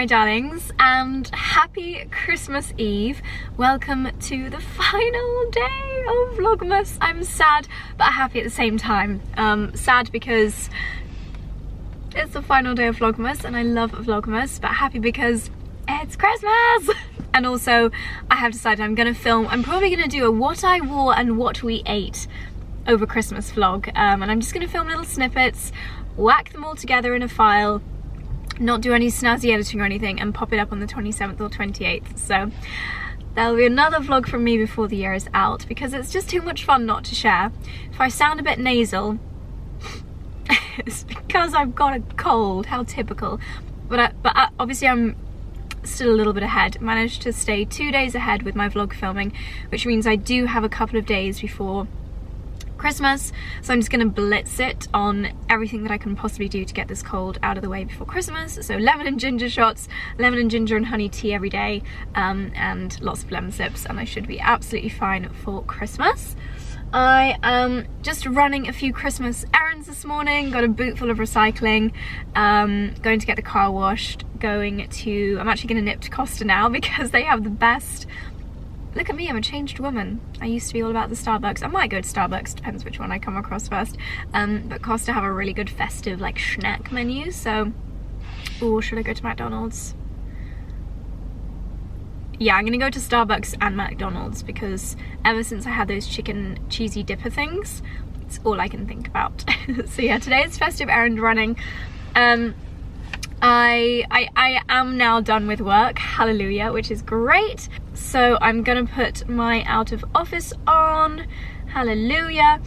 my darlings, and happy Christmas Eve. Welcome to the final day of Vlogmas. I'm sad but happy at the same time. Sad because it's the final day of Vlogmas and I love Vlogmas, but happy because it's Christmas. And also I have decided I'm probably gonna do a what I wore and what we ate over Christmas vlog, and I'm just gonna film little snippets, whack them all together in a file, not do any snazzy editing or anything, and pop it up on the 27th or 28th. So there'll be another vlog from me before the year is out, because it's just too much fun not to share. If I sound a bit nasal, it's because I've got a cold. How typical. But obviously I'm still a little bit ahead. Managed to stay 2 days ahead with my vlog filming, which means I do have a couple of days before Christmas, so I'm just gonna blitz it on everything that I can possibly do to get this cold out of the way before Christmas. So lemon and ginger shots, lemon and ginger and honey tea every day, and lots of lemon sips, and I should be absolutely fine for Christmas. I am just running a few Christmas errands this morning, got a boot full of recycling, going to get the car washed, I'm actually gonna nip to Costa now because they have the best. Look at me, I'm a changed woman. I used to be all about the Starbucks. I might go to Starbucks, depends which one I come across first. But Costa have a really good festive like snack menu, so... Or should I go to McDonald's? Yeah, I'm gonna go to Starbucks and McDonald's because ever since I had those chicken cheesy dipper things, it's all I can think about. So yeah, today is festive errand running. I am now done with work, hallelujah, which is great. So I'm gonna put my out of office on, hallelujah.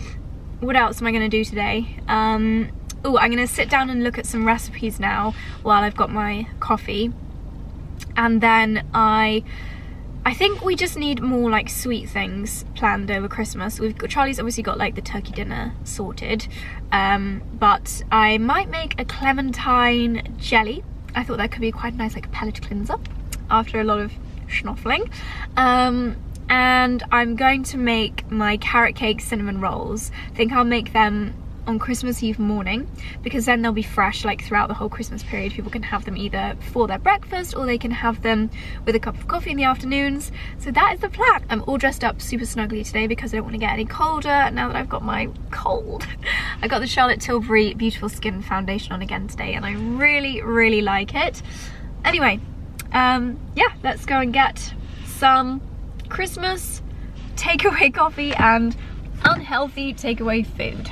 What else am I gonna do today? Oh, I'm gonna sit down and look at some recipes now while I've got my coffee. And then I think we just need more like sweet things planned over Christmas. Charlie's obviously got like the turkey dinner sorted, but I might make a clementine jelly. I thought that could be quite nice, like a palate cleanser after a lot of schnoffling. And I'm going to make my carrot cake cinnamon rolls. I think I'll make them on Christmas Eve morning, because then they'll be fresh like throughout the whole Christmas period. People can have them either for their breakfast or they can have them with a cup of coffee in the afternoons. So that is the plan. I'm all dressed up super snuggly today because I don't want to get any colder now that I've got my cold. I got the Charlotte Tilbury Beautiful Skin foundation on again today and I really like it. Anyway, yeah, let's go and get some Christmas takeaway coffee and unhealthy takeaway food.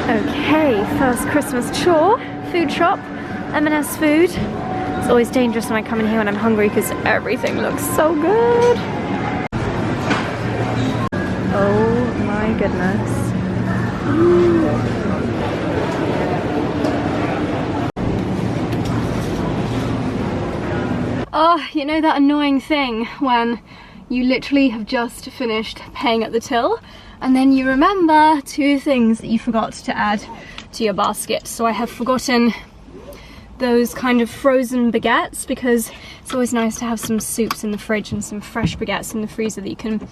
Okay, first Christmas chore, food shop, M&S food. It's always dangerous when I come in here when I'm hungry because everything looks so good. Oh my goodness. Oh, you know that annoying thing when you literally have just finished paying at the till and then you remember 2 things that you forgot to add to your basket. So I have forgotten those kind of frozen baguettes, because it's always nice to have some soups in the fridge and some fresh baguettes in the freezer that you can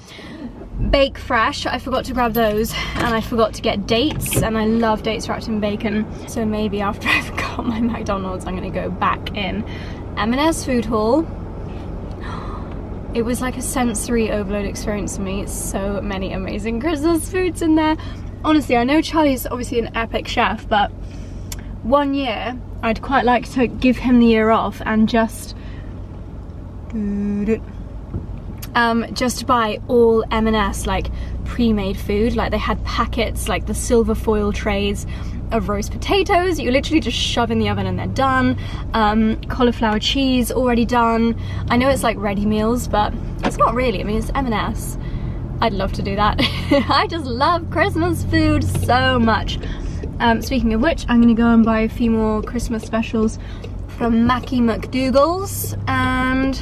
bake fresh. I forgot to grab those, and I forgot to get dates, and I love dates wrapped in bacon. So maybe after I've got my McDonald's I'm gonna go back in. M&S food haul. It was like a sensory overload experience for me. It's so many amazing Christmas foods in there. Honestly, I know Charlie's obviously an epic chef, but one year I'd quite like to give him the year off and just buy all M&S like pre-made food. Like they had packets, like the silver foil trays of roast potatoes you literally just shove in the oven and they're done. Cauliflower cheese already done. I know it's like ready meals, but it's not really. I mean, it's M&S. I'd love to do that. I just love Christmas food so much. Speaking of which, I'm gonna go and buy a few more Christmas specials from Mackie McDougal's, and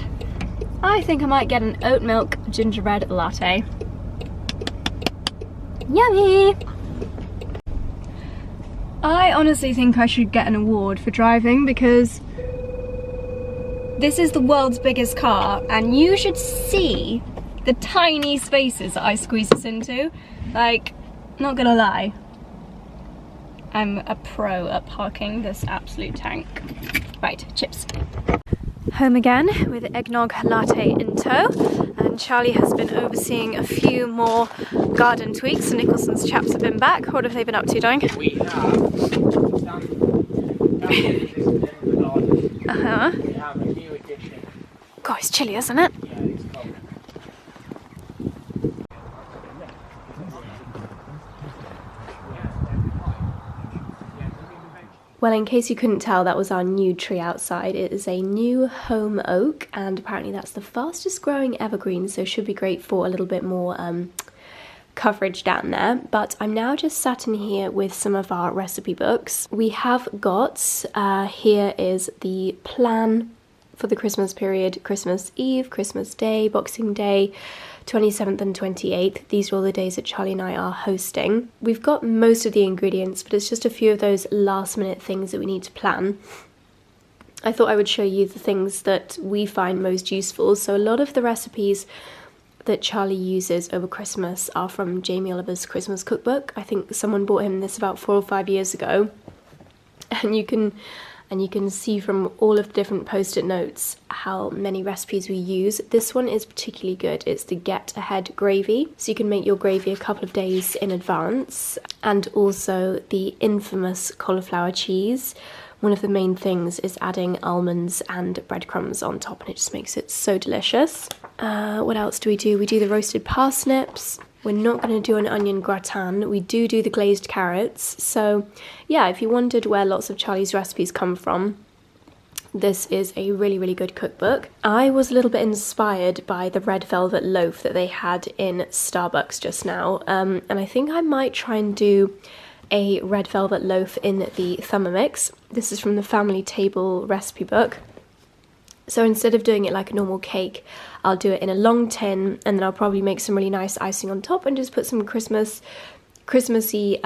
I think I might get an oat milk gingerbread latte. Yummy! I honestly think I should get an award for driving, because this is the world's biggest car and you should see the tiny spaces that I squeeze this into. Like, not gonna lie, I'm a pro at parking this absolute tank. Right, chips. Home again with eggnog latte in tow, and Charlie has been overseeing a few more garden tweaks. The Nicholson's chaps have been back. What have they been up to, darling? We have we have a new addition. God, it's chilly, isn't it? Yeah, it's cold. Well, in case you couldn't tell, that was our new tree outside. It is a new home oak, and apparently that's the fastest growing evergreen, so should be great for a little bit more coverage down there. But I'm now just sat in here with some of our recipe books. We have got, here is the plan for the Christmas period: Christmas Eve, Christmas Day, Boxing Day, 27th and 28th. These are all the days that Charlie and I are hosting. We've got most of the ingredients, but it's just a few of those last minute things that we need to plan. I thought I would show you the things that we find most useful. So a lot of the recipes that Charlie uses over Christmas are from Jamie Oliver's Christmas cookbook. I think someone bought him this about 4 or 5 years ago, and you can see from all of the different post-it notes how many recipes we use. This one is particularly good. It's the Get Ahead gravy, so you can make your gravy a couple of days in advance. And also the infamous cauliflower cheese. One of the main things is adding almonds and breadcrumbs on top, and it just makes it so delicious. What else do? We do the roasted parsnips. We're not going to do an onion gratin. We do the glazed carrots. So yeah, if you wondered where lots of Charlie's recipes come from, this is a really, really good cookbook. I was a little bit inspired by the red velvet loaf that they had in Starbucks just now. And I think I might try and do a red velvet loaf in the Thermomix. This is from the Family Table recipe book. So instead of doing it like a normal cake, I'll do it in a long tin, and then I'll probably make some really nice icing on top and just put some Christmassy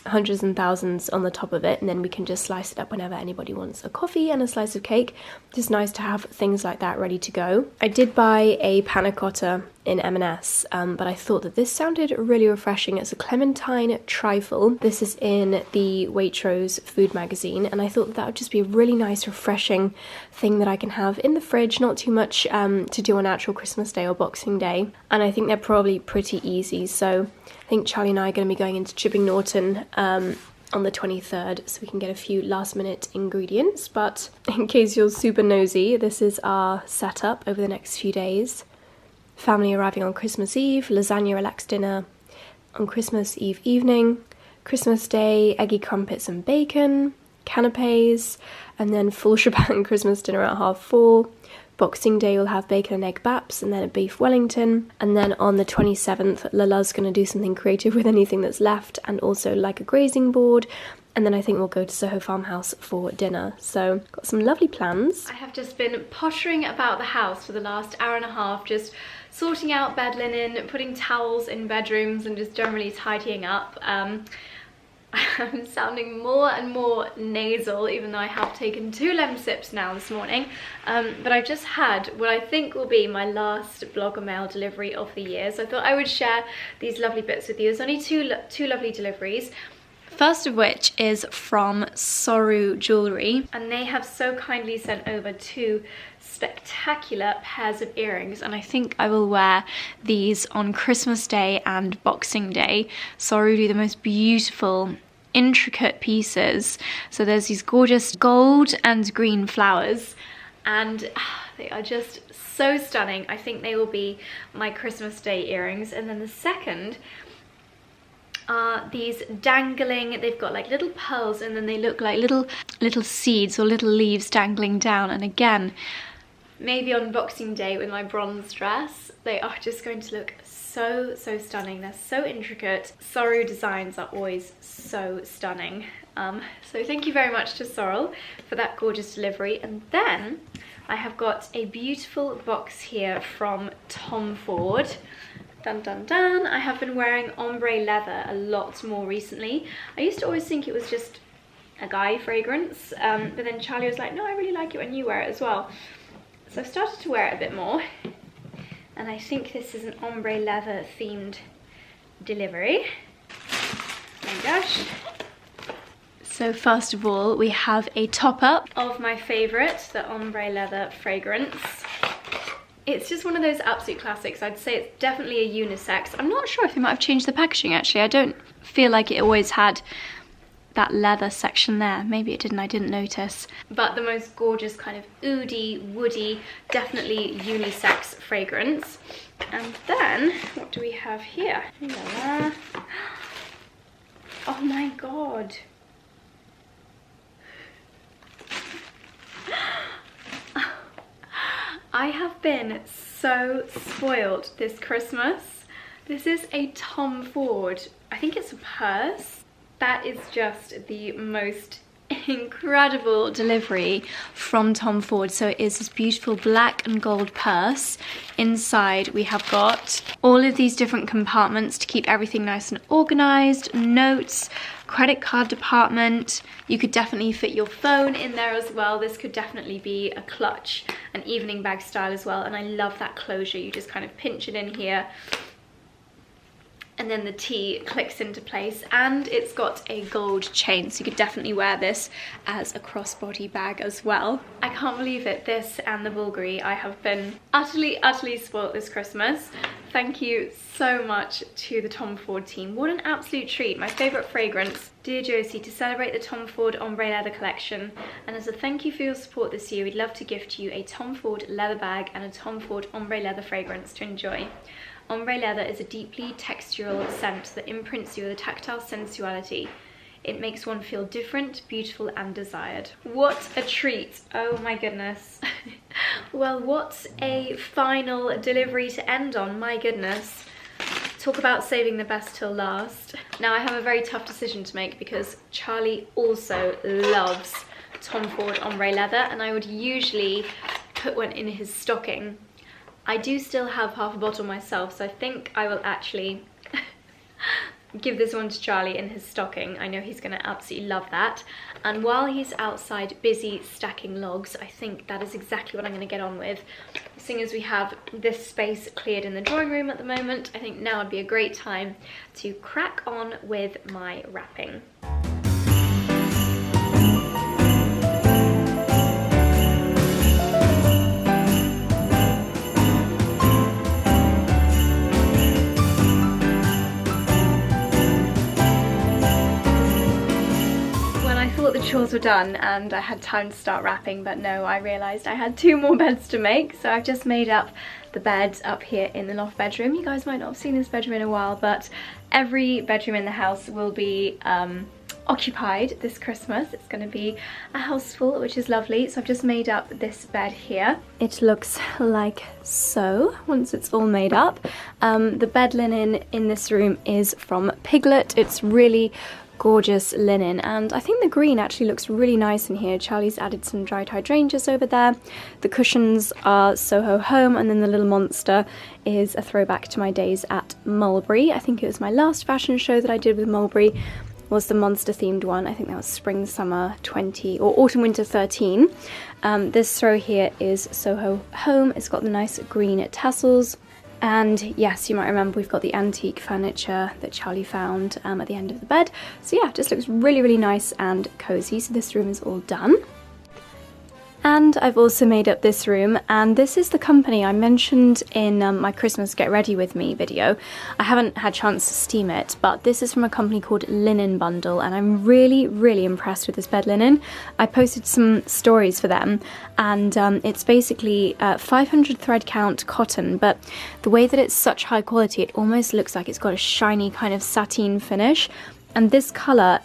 hundreds and thousands on the top of it, and then we can just slice it up whenever anybody wants a coffee and a slice of cake. Just nice to have things like that ready to go. I did buy a panna cotta in M&S, but I thought that this sounded really refreshing. It's a clementine trifle. This is in the Waitrose food magazine, and I thought that would just be a really nice, refreshing thing that I can have in the fridge. Not too much to do on actual Christmas Day or Boxing Day, and I think they're probably pretty easy. So I think Charlie and I are going to be going into Chipping Norton on the 23rd, so we can get a few last minute ingredients. But in case you're super nosy, this is our setup over the next few days. Family arriving on Christmas Eve, lasagna relaxed dinner on Christmas Eve evening, Christmas Day, eggy crumpets and bacon, canapes, and then full shebang Christmas dinner at 4:30. Boxing Day we'll have bacon and egg baps and then a beef Wellington. And then on the 27th, Lala's going to do something creative with anything that's left, and also like a grazing board. And then I think we'll go to Soho Farmhouse for dinner. So got some lovely plans. I have just been pottering about the house for the last hour and a half, just sorting out bed linen, putting towels in bedrooms, and just generally tidying up. I'm sounding more and more nasal, even though I have taken 2 Lemsips now this morning. But I've just had what I think will be my last blogger mail delivery of the year. So I thought I would share these lovely bits with you. There's only two lovely deliveries. First of which is from Soru Jewellery, and they have so kindly sent over 2 spectacular pairs of earrings, and I think I will wear these on Christmas Day and Boxing Day. Soru do the most beautiful, intricate pieces. So there's these gorgeous gold and green flowers, and they are just so stunning. I think they will be my Christmas Day earrings. And then the second are these dangling, they've got like little pearls, and then they look like little seeds or little leaves dangling down. And again, maybe on Boxing Day with my bronze dress, they are just going to look so stunning. They're so intricate. Soru designs are always so stunning. So thank you very much to Sorrel for that gorgeous delivery. And then I have got a beautiful box here from Tom Ford. Dun dun dun. I have been wearing ombre leather a lot more recently. I used to always think it was just a guy fragrance, but then Charlie was like, no, I really like it when you wear it as well. So I've started to wear it a bit more, and I think this is an ombre leather themed delivery. Oh my gosh. So first of all, we have a top-up of my favourite, the ombre leather fragrance. It's just one of those absolute classics. I'd say it's definitely a unisex. I'm not sure if they might have changed the packaging actually. I don't feel like it always had that leather section there. Maybe it didn't, I didn't notice. But the most gorgeous kind of oody, woody, definitely unisex fragrance. And then, what do we have here? Oh my god. I have been so spoiled this Christmas. This is a Tom Ford, I think it's a purse. That is just the most incredible delivery from Tom Ford. So it is this beautiful black and gold purse. Inside we have got all of these different compartments to keep everything nice and organized, notes, credit card department. You could definitely fit your phone in there as well. This could definitely be a clutch, an evening bag style as well. And I love that closure. You just kind of pinch it in here, and then the T clicks into place, and it's got a gold chain, so you could definitely wear this as a crossbody bag as well. I can't believe it, this and the Bulgari. I have been utterly spoilt this Christmas. Thank you so much to the Tom Ford team. What an absolute treat. My favourite fragrance. Dear Josie, to celebrate the Tom Ford Ombre Leather collection, and as a thank you for your support this year, we'd love to gift you a Tom Ford leather bag and a Tom Ford Ombre Leather fragrance to enjoy. Ombre leather is a deeply textural scent that imprints you with a tactile sensuality. It makes one feel different, beautiful and desired. What a treat. Oh my goodness. Well, what a final delivery to end on, my goodness. Talk about saving the best till last. Now I have a very tough decision to make because Charlie also loves Tom Ford Ombre leather, and I would usually put one in his stocking. I do still have half a bottle myself, so I think I will actually give this one to Charlie in his stocking. I know he's going to absolutely love that. And while he's outside busy stacking logs, I think that is exactly what I'm going to get on with. Seeing as we have this space cleared in the drawing room at the moment, I think now would be a great time to crack on with my wrapping. The chores were done and I had time to start wrapping, but no, I realised I had 2 more beds to make, so I've just made up the bed up here in the loft bedroom. You guys might not have seen this bedroom in a while, but every bedroom in the house will be occupied this Christmas. It's going to be a house full, which is lovely. So I've just made up this bed here. It looks like so once it's all made up. The bed linen in this room is from Piglet. It's really gorgeous linen, and I think the green actually looks really nice in here. Charlie's added some dried hydrangeas over there. The cushions are Soho Home, and then the little monster is a throwback to my days at Mulberry. I think it was my last fashion show that I did with Mulberry, was the monster themed one. I think that was spring summer 20 or autumn winter 13. This throw here is Soho Home. It's got the nice green tassels. And yes, you might remember we've got the antique furniture that Charlie found at the end of the bed. So yeah, it just looks really nice and cozy. So this room is all done. And I've also made up this room, and this is the company I mentioned in my Christmas Get Ready With Me video. I haven't had a chance to steam it, but this is from a company called Linen Bundle, and I'm really impressed with this bed linen. I posted some stories for them, and it's basically 500 thread count cotton, but the way that it's such high quality, it almost looks like it's got a shiny kind of sateen finish. And this colour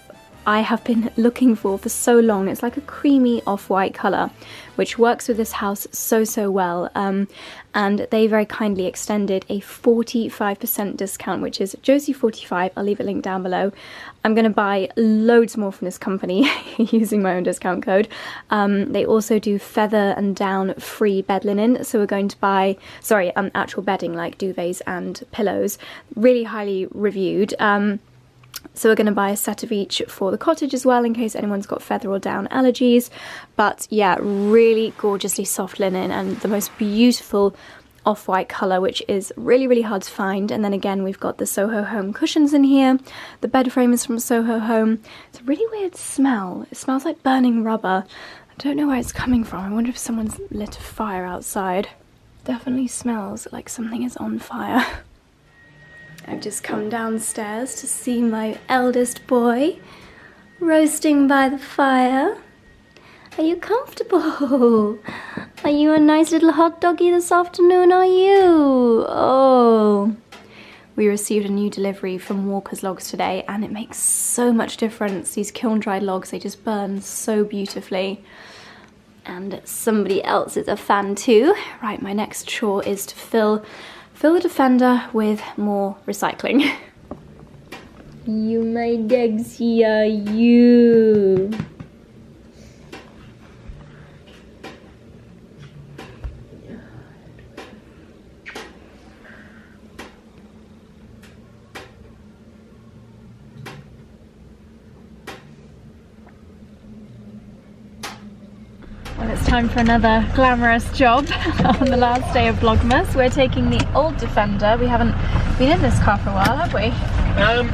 I have been looking for so long. It's like a creamy off-white colour, which works with this house so well. And they very kindly extended a 45% discount, which is Josie45. I'll leave it linked down below. I'm going to buy loads more from this company using my own discount code. They also do feather and down free bed linen. So we're going to buy, actual bedding like duvets and pillows. Really highly reviewed. So we're going to buy a set of each for the cottage as well, in case anyone's got feather or down allergies. But yeah, really gorgeously soft linen and the most beautiful off-white colour, which is really, really hard to find. And then again, we've got the Soho Home cushions in here. The bed frame is from Soho Home. It's a really weird smell. It smells like burning rubber. I don't know where it's coming from. I wonder if someone's lit a fire outside. Definitely smells like something is on fire. I've just come downstairs to see my eldest boy roasting by the fire. Are you comfortable? Are you a nice little hot doggy this afternoon, are you? Oh. We received a new delivery from Walker's Logs today, and it makes so much difference. These kiln-dried logs, they just burn so beautifully. And somebody else is a fan too. Right, my next chore is to fill the Defender with more recycling. You my Dexy, are you? Well, it's time for another glamorous job on the last day of Vlogmas. We're taking the old Defender. We haven't been in this car for a while, have we?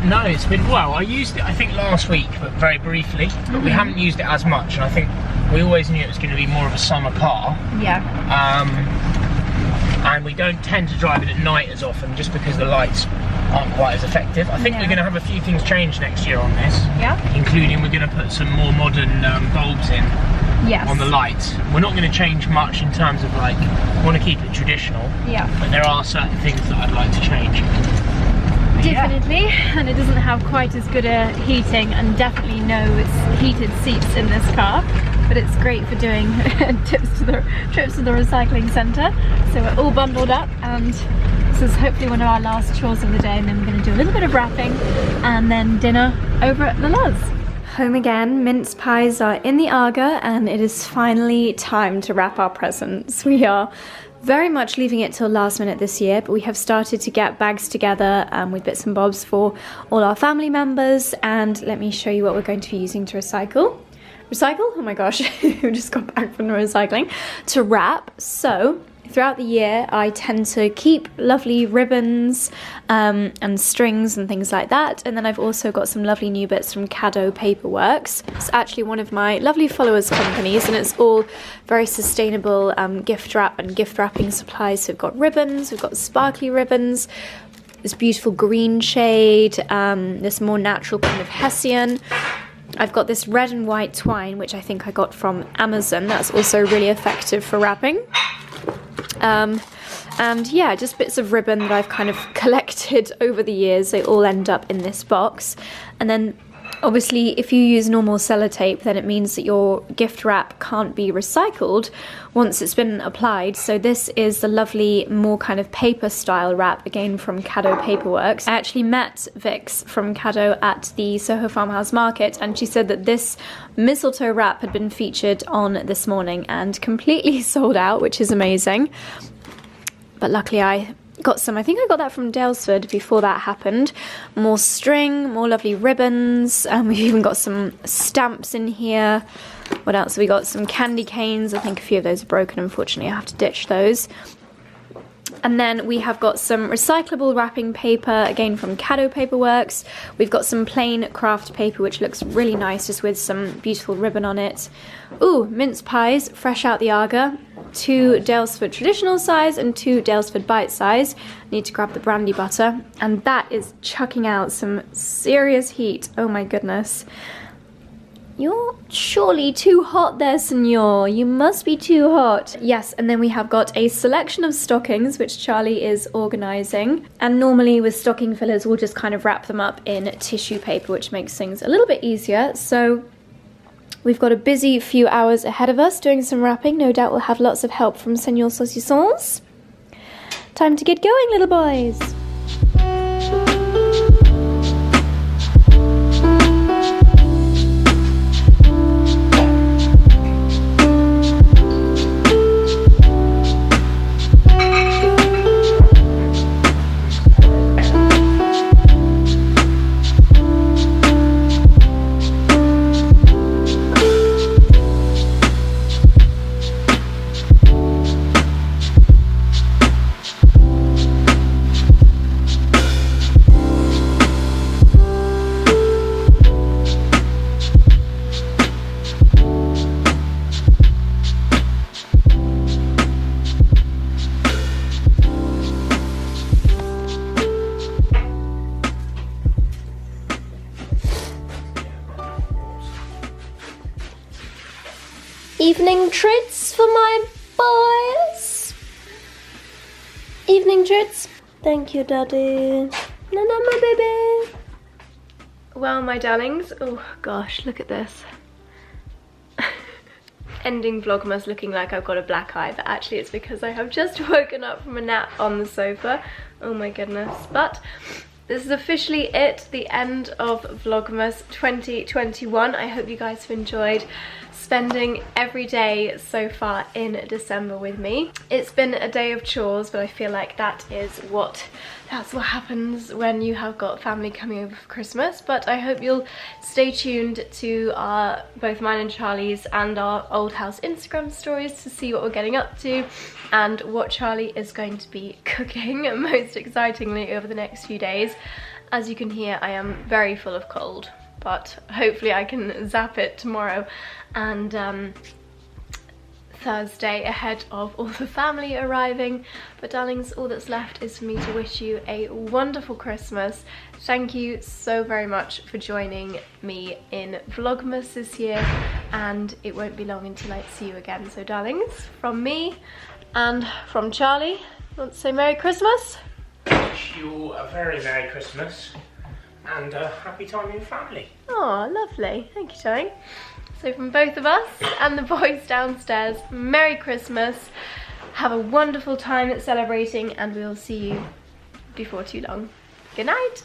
No, it's been, well, I used it I think last week, but very briefly, but we haven't used it as much, and I think we always knew it was going to be more of a summer car. Yeah. And we don't tend to drive it at night as often, just because the lights aren't quite as effective. I think we're going to have a few things change next year on this. Yeah. Including we're going to put some more modern bulbs in. Yes. On the lights. We're not going to change much in terms of like, want to keep it traditional. Yeah. But there are certain things that I'd like to change. Definitely, and it doesn't have quite as good a heating, and definitely no heated seats in this car, but it's great for doing trips to the recycling centre. So we're all bundled up, and this is hopefully one of our last chores of the day, and then we're going to do a little bit of wrapping and then dinner over at the Luz. Home again, mince pies are in the Aga, and it is finally time to wrap our presents. We are very much leaving it till last minute this year, but we have started to get bags together with bits and bobs for all our family members, and let me show you what we're going to be using to recycle. Oh my gosh, we just got back from the recycling. To wrap, so throughout the year I tend to keep lovely ribbons and strings and things like that, and then I've also got some lovely new bits from Caddo Paperworks. It's actually one of my lovely followers companies, and it's all very sustainable gift wrap and gift wrapping supplies. So we've got ribbons, we've got sparkly ribbons, this beautiful green shade, this more natural kind of Hessian. I've got this red and white twine, which I think I got from Amazon. That's also really effective for wrapping. And yeah, just bits of ribbon that I've kind of collected over the years. They all end up in this box. And then obviously if you use normal sellotape, then it means that your gift wrap can't be recycled once it's been applied. So this is the lovely, more kind of paper style wrap, again from Caddo Paperworks. I actually met Vix from Caddo at the Soho Farmhouse Market, and she said that this mistletoe wrap had been featured on This Morning and completely sold out, which is amazing. But luckily I got some, I think I got that from Dalesford before that happened. More string, more lovely ribbons, and we've even got some stamps in here. What else? We got some candy canes. I think a few of those are broken, unfortunately. I have to ditch those. And then we have got some recyclable wrapping paper, again from Caddo Paperworks. We've got some plain craft paper, which looks really nice, just with some beautiful ribbon on it. Ooh, mince pies, fresh out the Aga. 2 Dalesford traditional size and 2 Dalesford bite size. Need to grab the brandy butter, and that is chucking out some serious heat. Oh my goodness. You're surely too hot there, senor. You must be too hot. Yes, and then we have got a selection of stockings, which Charlie is organising. And normally with stocking fillers, we'll just kind of wrap them up in tissue paper, which makes things a little bit easier. So we've got a busy few hours ahead of us doing some wrapping. No doubt we'll have lots of help from Senor Saucissons. Time to get going, little boys. evening treats for my boys. Evening treats. Thank you, Daddy. No, my baby. Well, my darlings, oh gosh, look at this. Ending Vlogmas looking like I've got a black eye, but actually it's because I have just woken up from a nap on the sofa. Oh my goodness. But this is officially it, the end of Vlogmas 2021. I hope you guys have enjoyed spending every day so far in December with me. It's been a day of chores, but I feel like that's what happens when you have got family coming over for Christmas. But I hope you'll stay tuned to both mine and Charlie's and our old house Instagram stories to see what we're getting up to and what Charlie is going to be cooking most excitingly over the next few days. As you can hear, I am very full of cold, but hopefully I can zap it tomorrow and Thursday ahead of all the family arriving. But darlings, all that's left is for me to wish you a wonderful Christmas. Thank you so very much for joining me in Vlogmas this year, and it won't be long until I see you again. So darlings, from me and from Charlie, you want to say Merry Christmas? Wish you all a very Merry Christmas and a happy time in your family. Oh, lovely. Thank you, darling. So from both of us and the boys downstairs, Merry Christmas. Have a wonderful time celebrating, and we'll see you before too long. Good night.